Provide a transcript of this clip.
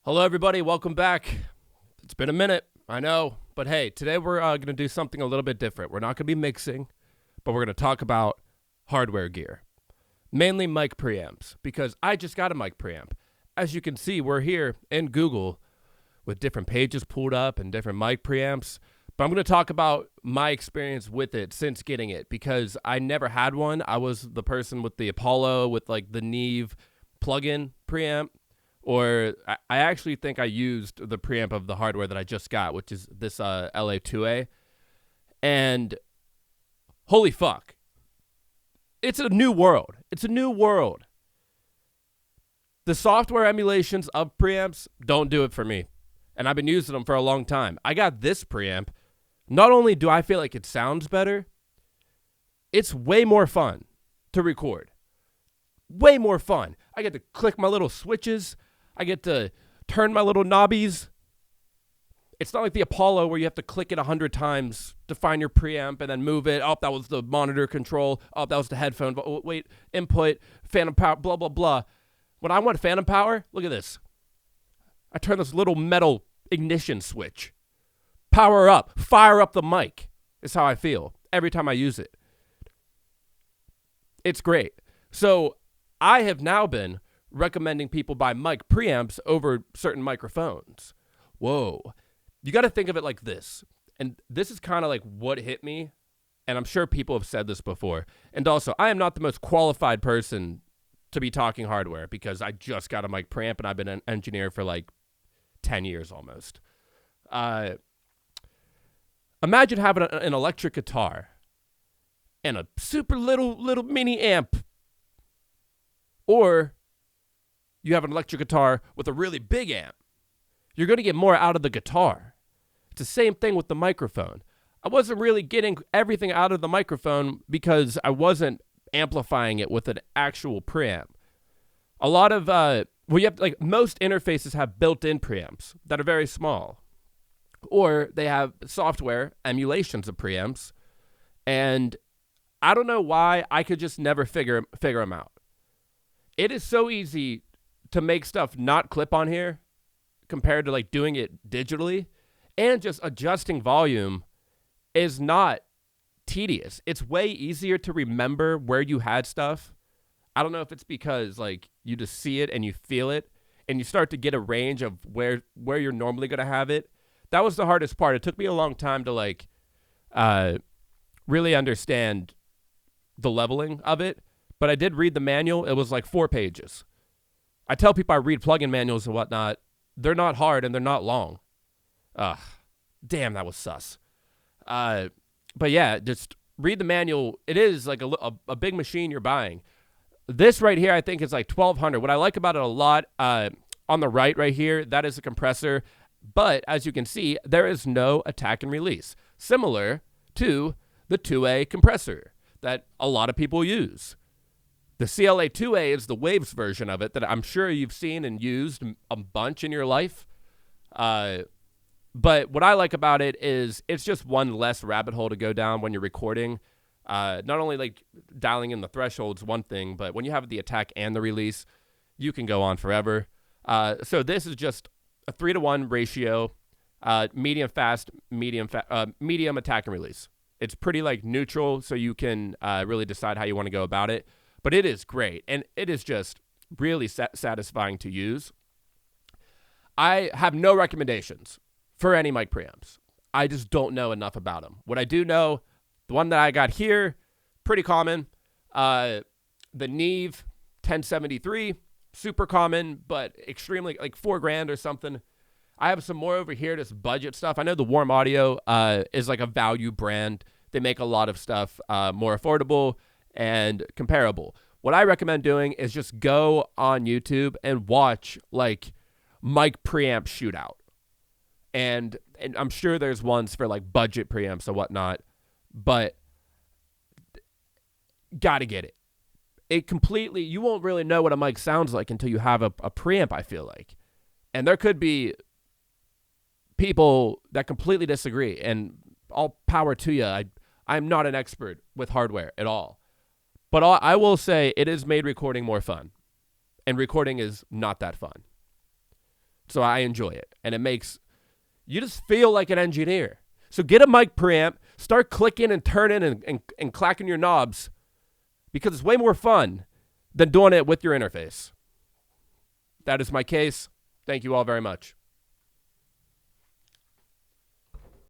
Hello, everybody. Welcome back. It's been a minute, I know. But hey, today we're going to do something a little bit different. We're not going to be mixing, but we're going to talk about hardware gear, mainly mic preamps, because I just got a mic preamp. As you can see, we're here in Google with different pages pulled up and different mic preamps. But I'm going to talk about my experience with it since getting it, because I never had one. I was the person with the Apollo with like the Neve plug-in preamp. Or I actually think I used the preamp of the hardware that I just got, which is this LA2A. And holy fuck. It's a new world. It's a new world. The software emulations of preamps don't do it for me. And I've been using them for a long time. I got this preamp. Not only do I feel like it sounds better, it's way more fun to record. Way more fun. I get to click my little switches. I get to turn my little knobbies. It's not like the Apollo where you have to click it 100 times to find your preamp and then move it. Oh, that was the monitor control. Oh, that was the headphone. Oh, wait, input, phantom power, blah, blah, blah. When I want phantom power, look at this. I turn this little metal ignition switch. Power up, fire up the mic is how I feel every time I use it. It's great. So I have now been recommending people buy mic preamps over certain microphones. Whoa. You got to think of it like this. And this is kind of like what hit me. And I'm sure people have said this before. And also, I am not the most qualified person to be talking hardware because I just got a mic preamp and I've been an engineer for like 10 years almost. Imagine having an electric guitar and a super little mini amp. Or you have an electric guitar with a really big amp. You're going to get more out of the guitar. It's the same thing with the microphone. I wasn't really getting everything out of the microphone because I wasn't amplifying it with an actual preamp. A lot of, you have like most interfaces have built-in preamps that are very small. Or they have software emulations of preamps. And I don't know why I could just never figure them out. It is so easy to make stuff not clip on here compared to like doing it digitally, and just adjusting volume is not tedious. It's way easier to remember where you had stuff. I don't know if it's because like you just see it and you feel it and you start to get a range of where you're normally going to have it. That was the hardest part. It took me a long time to like really understand the leveling of it, but I did read the manual. It was like 4 pages. I tell people I read plugin manuals and whatnot. They're not hard and they're not long. Damn, that was sus. But yeah, just read the manual. It is like a big machine you're buying. This right here, I think is like $1,200. What I like about it a lot, on the right here, that is a compressor. But as you can see, there is no attack and release, similar to the 2A compressor that a lot of people use. The CLA2A is the Waves version of it that I'm sure you've seen and used a bunch in your life. But what I like about it is it's just one less rabbit hole to go down when you're recording. Not only like dialing in the thresholds, one thing, but when you have the attack and the release, you can go on forever. So this is just a 3-to-1 ratio, medium fast, medium attack and release. It's pretty like neutral, so you can really decide how you want to go about it. But it is great, and it is just really satisfying to use. I have no recommendations for any mic preamps. I just don't know enough about them. What I do know, the one that I got here, pretty common. The Neve 1073, super common, but extremely, like $4,000 or something. I have some more over here, just budget stuff. I know the Warm Audio is like a value brand. They make a lot of stuff more affordable and comparable. What I recommend doing is just go on YouTube and watch like mic preamp shootout. And I'm sure there's ones for like budget preamps and whatnot, but gotta get it. You won't really know what a mic sounds like until you have a preamp, I feel like. And there could be people that completely disagree, and all power to you. I'm not an expert with hardware at all. But I will say it has made recording more fun. And recording is not that fun. So I enjoy it. And it makes you just feel like an engineer. So get a mic preamp, start clicking and turning and clacking your knobs, because it's way more fun than doing it with your interface. That is my case. Thank you all very much.